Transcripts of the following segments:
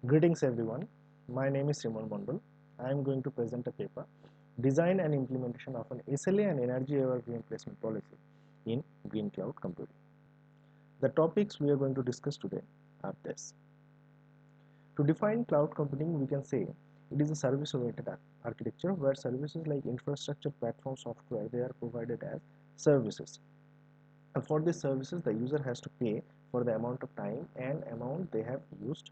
Greetings everyone, my name is Simon Mondal. I am going to present a paper, Design and Implementation of an SLA and Energy Aware VM Placement Policy in Green Cloud Computing. The topics we are going to discuss today are this. To define cloud computing, we can say it is a service-oriented architecture where services like infrastructure, platform, software, they are provided as services. And for these services, the user has to pay for the amount of time and amount they have used,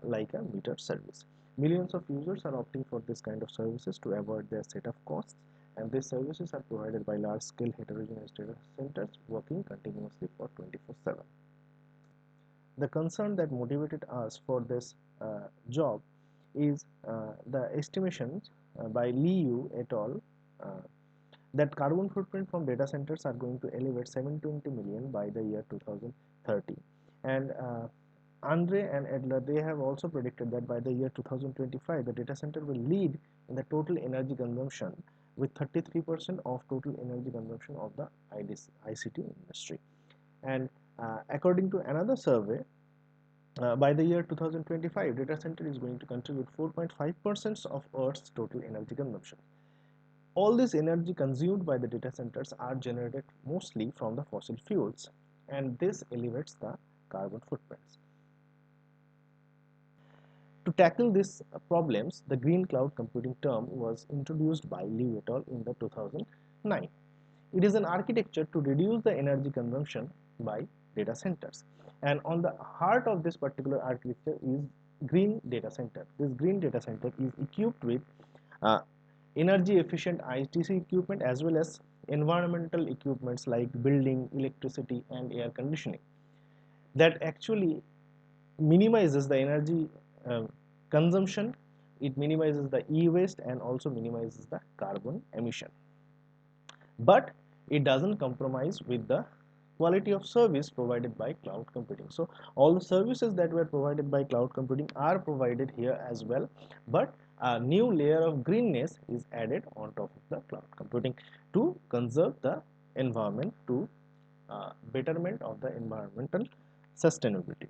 like a metered service. Millions of users are opting for this kind of services to avoid their setup costs, and these services are provided by large-scale heterogeneous data centers working continuously for 24/7. The concern that motivated us for this job is the estimations by Liu et al. Uh, that carbon footprint from data centers are going to elevate 720 million by the year 2030. And Andre and Adler, they have also predicted that by the year 2025, the data center will lead in the total energy consumption with 33% of total energy consumption of the ICT industry. And according to another survey, by the year 2025, data center is going to contribute 4.5% of Earth's total energy consumption. All this energy consumed by the data centers are generated mostly from the fossil fuels, and this elevates the carbon footprints. To tackle these problems, the green cloud computing term was introduced by Liu et al. In the 2009. It is an architecture to reduce the energy consumption by data centers. And on the heart of this particular architecture is green data center. This green data center is equipped with uh, energy efficient ITC equipment as well as environmental equipments like building, electricity and air conditioning that actually minimizes the energy uh, consumption. It minimizes the e-waste and also minimizes the carbon emission, but it doesn't compromise with the quality of service provided by cloud computing. So all the services that were provided by cloud computing are provided here as well, but a new layer of greenness is added on top of the cloud computing to conserve the environment, to betterment of the environmental sustainability.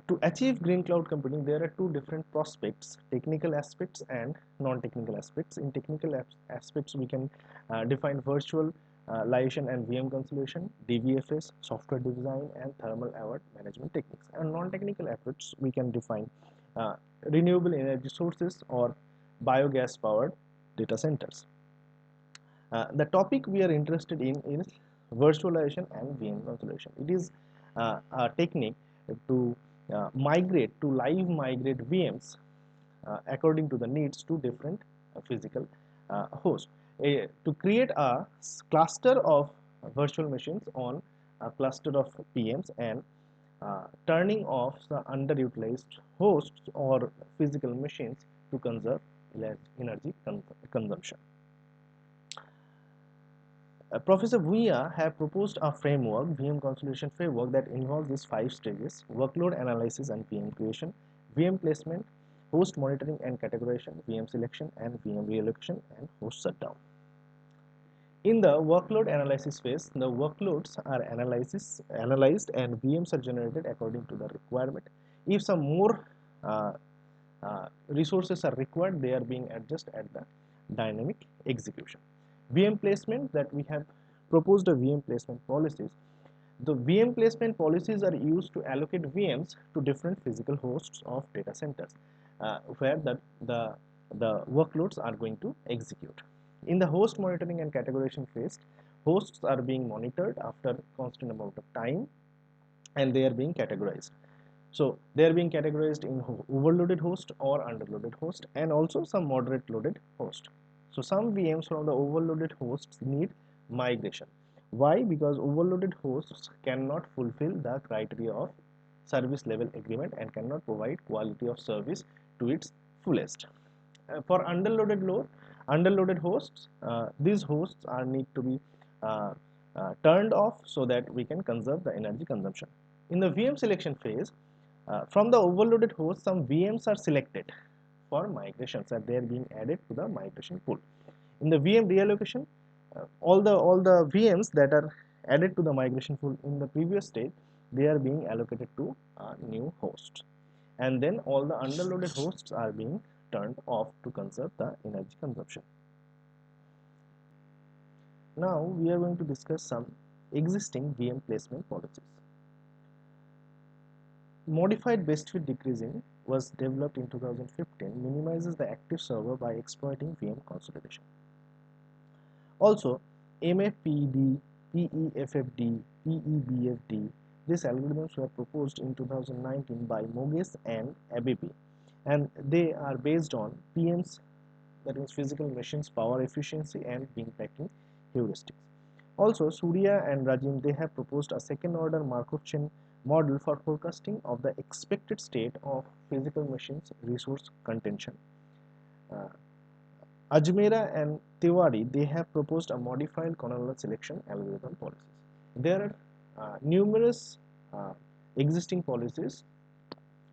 To achieve green cloud computing, there are two different prospects: technical aspects and non-technical aspects. In technical aspects, we can define virtualization and VM consolidation, DVFS, software design, and thermal aware management techniques. And non-technical aspects, we can define renewable energy sources or biogas powered data centers. The topic we are interested in is virtualization and VM consolidation. It is a technique to migrate VMs according to the needs to different physical hosts. To create a cluster of virtual machines on a cluster of PMs and turning off the underutilized hosts or physical machines to conserve energy consumption. Professor Vuya have proposed a framework, VM consolidation framework, that involves these 5 stages: workload analysis and VM creation, VM placement, host monitoring and categorization, VM selection, and VM reallocation, and host shutdown. In the workload analysis phase, the workloads are analyzed and VMs are generated according to the requirement. If some more resources are required, they are being adjusted at the dynamic execution. VM placement, that we have proposed a VM placement policies. The VM placement policies are used to allocate VMs to different physical hosts of data centers where the workloads are going to execute. In the host monitoring and categorization phase, hosts are being monitored after constant amount of time and they are being categorized. So they are being categorized in overloaded host or underloaded host, and also some moderate loaded host. So some VMs from the overloaded hosts need migration. Why? Because overloaded hosts cannot fulfill the criteria of service level agreement and cannot provide quality of service to its fullest. For underloaded hosts, these hosts are need to be turned off so that we can conserve the energy consumption. In the VM selection phase, from the overloaded host, some VMs are selected for migrations and they are being added to the migration pool. In the VM reallocation, all the VMs that are added to the migration pool in the previous stage, they are being allocated to a new host, and then all the underloaded hosts are being turned off to conserve the energy consumption. Now we are going to discuss some existing VM placement policies. Modified best fit decreasing was developed in 2015, minimizes the active server by exploiting VM consolidation. Also, MFPD, PEFFD, PEBFD, these algorithms were proposed in 2019 by Moges and Abebi, and they are based on PM's, that means physical machines power efficiency and bin packing heuristics. Also, Surya and Rajim, they have proposed a second order Markov chain model for forecasting of the expected state of physical machines resource contention. Uh, Ajmera and Tiwari, they have proposed a modified Connoller selection algorithm policies. There are numerous uh, existing policies,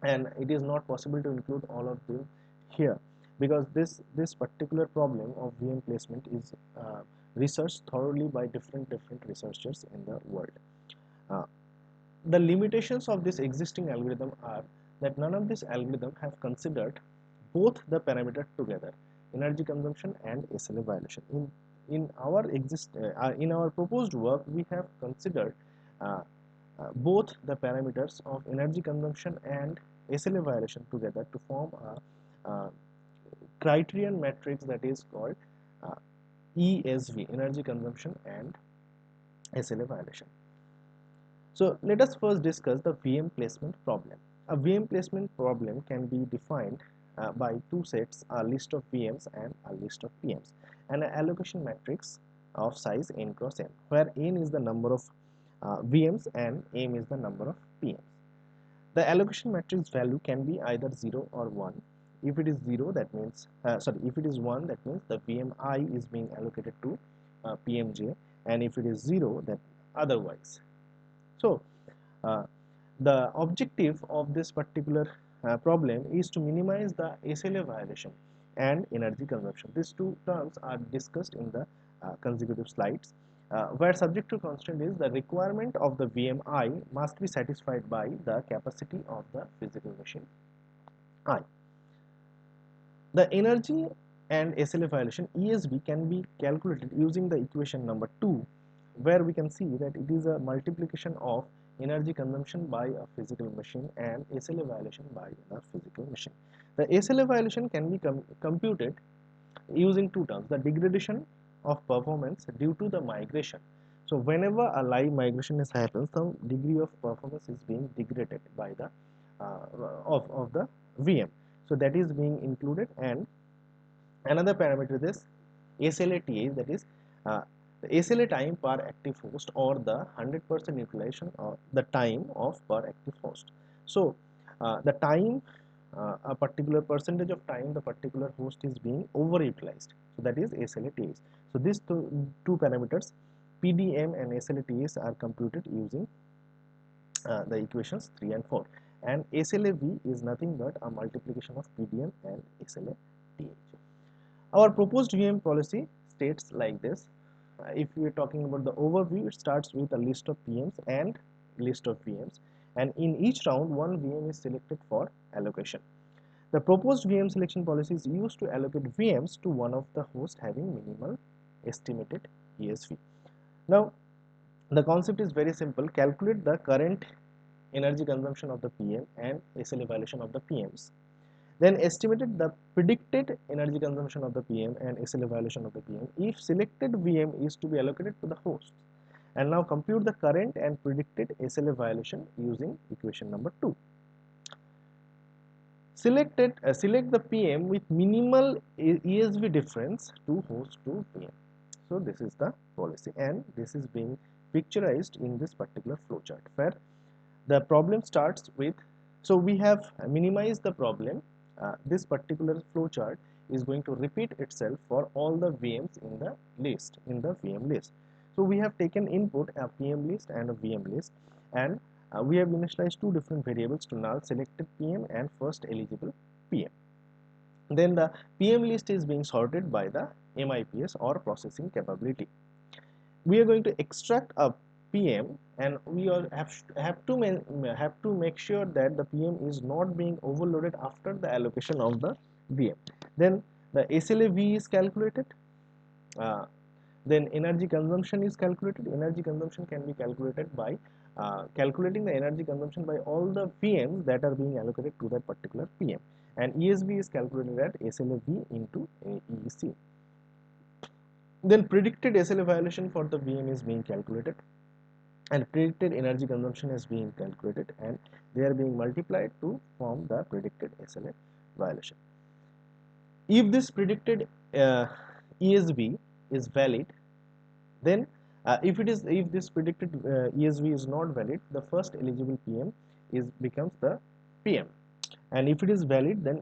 and it is not possible to include all of them here because this particular problem of VM placement is researched thoroughly by different researchers in the world. Uh, the limitations of this existing algorithm are that none of these algorithms have considered both the parameters together, energy consumption and SLA violation. In our proposed work, we have considered uh, both the parameters of energy consumption and SLA violation together to form a criterion matrix that is called uh, ESV, energy consumption and SLA violation. So let us first discuss the VM placement problem. A VM placement problem can be defined by two sets, a list of VMs and a list of PMs, and an allocation matrix of size n cross n, where n is the number of VMs and m is the number of PMs. The allocation matrix value can be either 0 or 1. If it is 0, that means, if it is 1, that means the VMI is being allocated to PMJ, and if it is 0, then otherwise. So, uh, the objective of this particular problem is to minimize the SLA violation and energy consumption. These two terms are discussed in the consecutive slides, where subjective constraint is the requirement of the VMI must be satisfied by the capacity of the physical machine I. The energy and SLA violation ESV can be calculated using the equation number 2, where we can see that it is a multiplication of energy consumption by a physical machine and SLA violation by the physical machine. The SLA violation can be computed using two terms, the degradation of performance due to the migration. So whenever a live migration is happens, some degree of performance is being degraded by the of the VM. So that is being included, and another parameter is SLATA, that is the SLA time per active host, or the 100% utilization of the time of per active host. So the time, a particular percentage of time the particular host is being overutilized, so that is SLATs. So these two parameters, PDM and SLATs, are computed using the equations 3 and 4, and SLAV is nothing but a multiplication of PDM and SLATH. Our proposed VM policy states like this. If we are talking about the overview, it starts with a list of PMs and list of VMs, and in each round one VM is selected for allocation. The proposed VM selection policy is used to allocate VMs to one of the hosts having minimal estimated ESV. Now the concept is very simple. Calculate the current energy consumption of the PM and SLA violation of the PMs. Then estimated the predicted energy consumption of the PM and SLA violation of the PM if selected VM is to be allocated to the host. And now compute the current and predicted SLA violation using equation number 2. Select the PM with minimal ESV difference to host to VM. So this is the policy, and this is being picturized in this particular flowchart, where the problem starts with, so we have minimized the problem. This particular flowchart is going to repeat itself for all the VMs in the list, in the VM list. So we have taken input a PM list and a VM list, and we have initialized two different variables to null selected PM and first eligible PM. Then the PM list is being sorted by the MIPS or processing capability. We are going to extract a PM, and we all have to make sure that the PM is not being overloaded after the allocation of the VM. Then the SLAV is calculated. Uh, then energy consumption is calculated. Energy consumption can be calculated by calculating the energy consumption by all the PMs that are being allocated to that particular PM, and ESV is calculated at SLAV into EEC. Then predicted SLA violation for the VM is being calculated, and predicted energy consumption is being calculated, and they are being multiplied to form the predicted SLA violation. If this predicted ESV is valid, then if this predicted ESV is not valid, the first eligible PM is becomes the PM, and if it is valid, then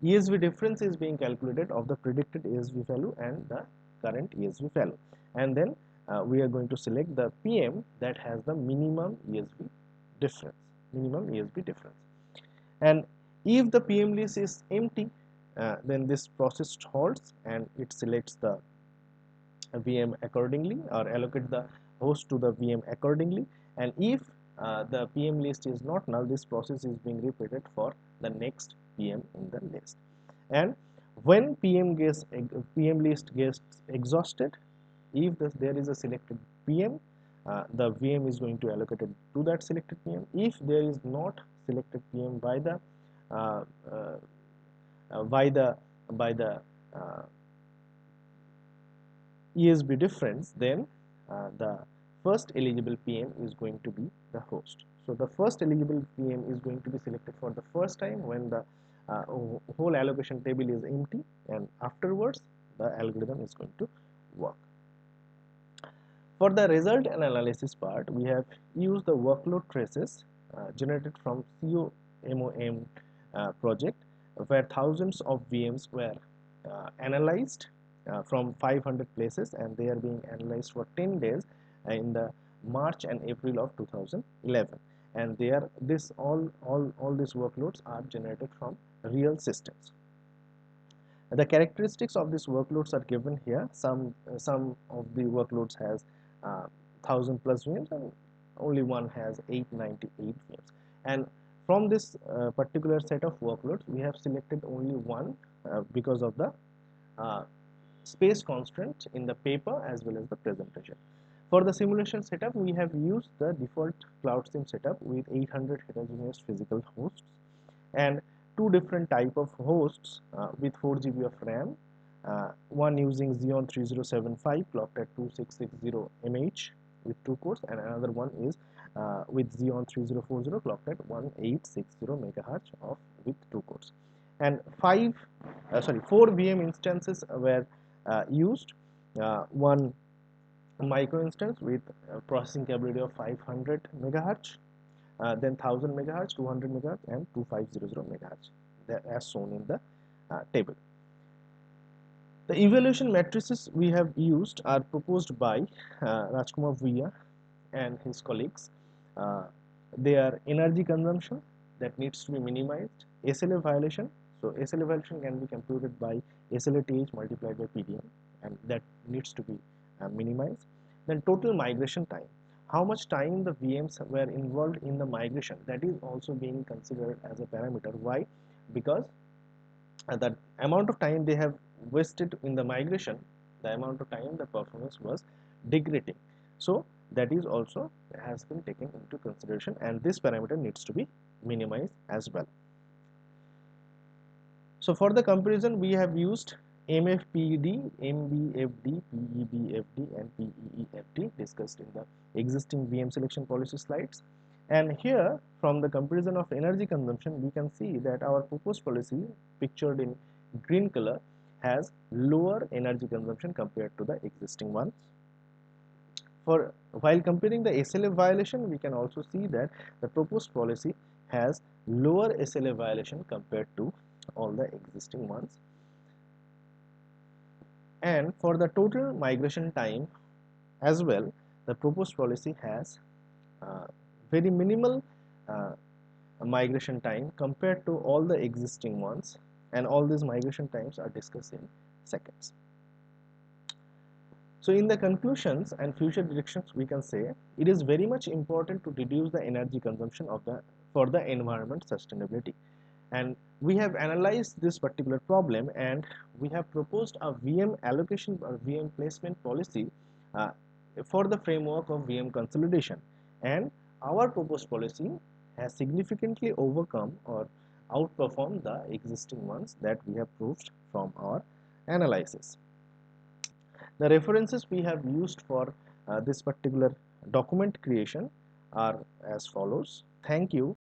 ESV difference is being calculated of the predicted ESV value and the current ESV value, and then we are going to select the PM that has the minimum ESV difference, and if the PM list is empty, then this process halts and it selects the VM accordingly, or allocate the host to the VM accordingly, and if the PM list is not null, this process is being repeated for the next PM in the list. And when PM list gets exhausted, if there is a selected PM, the VM is going to allocate it to that selected PM. If there is not selected PM by the uh, by the ESB difference, then the first eligible PM is going to be the host. So the first eligible PM is going to be selected for the first time when the whole allocation table is empty, and afterwards the algorithm is going to work. For the result and analysis part, we have used the workload traces generated from COMOM project, where thousands of VMs were analyzed from 500 places, and they are being analyzed for 10 days in the March and April of 2011, and they are all these workloads are generated from real systems. The characteristics of these workloads are given here. Some of the workloads has 1000 plus VMs, and only one has 898 VMs. And from this particular set of workloads, we have selected only one because of the space constraint in the paper as well as the presentation. For the simulation setup, we have used the default CloudSim setup with 800 heterogeneous physical hosts and two different type of hosts with 4 GB of RAM, one using Xeon 3075 clocked at 2660 mAh with 2 cores, and another one is with Xeon 3040 clocked at 1860 MHz with 2 cores. And 4 VM instances were used, one micro instance with processing capability of 500 MHz, then 1000 MHz, 200 MHz, and 2500 MHz, as shown in the table. The evaluation matrices we have used are proposed by Rajkumar Bhuiya and his colleagues. They are energy consumption that needs to be minimized, SLA violation. So SLA violation can be computed by SLA multiplied by PDM, and that needs to be minimized. Then total migration time, how much time the VMs were involved in the migration, that is also being considered as a parameter. Why? Because the amount of time they have wasted in the migration, the amount of time the performance was degrading. So that is also has been taken into consideration, and this parameter needs to be minimized as well. So for the comparison, we have used MFPD, MBFD, PEBFD, and PEEFD discussed in the existing VM selection policy slides. And here, from the comparison of energy consumption, we can see that our proposed policy, pictured in green color, has lower energy consumption compared to the existing ones. While comparing the SLA violation, we can also see that the proposed policy has lower SLA violation compared to all the existing ones. And for the total migration time as well, the proposed policy has very minimal migration time compared to all the existing ones, and all these migration times are discussed in seconds. So in the conclusions and future directions, we can say it is very much important to reduce the energy consumption of the for the environment sustainability. And we have analyzed this particular problem, and we have proposed a VM allocation or VM placement policy uh, for the framework of VM consolidation. And our proposed policy has significantly overcome or outperformed the existing ones that we have proved from our analysis. The references we have used for this particular document creation are as follows. Thank you.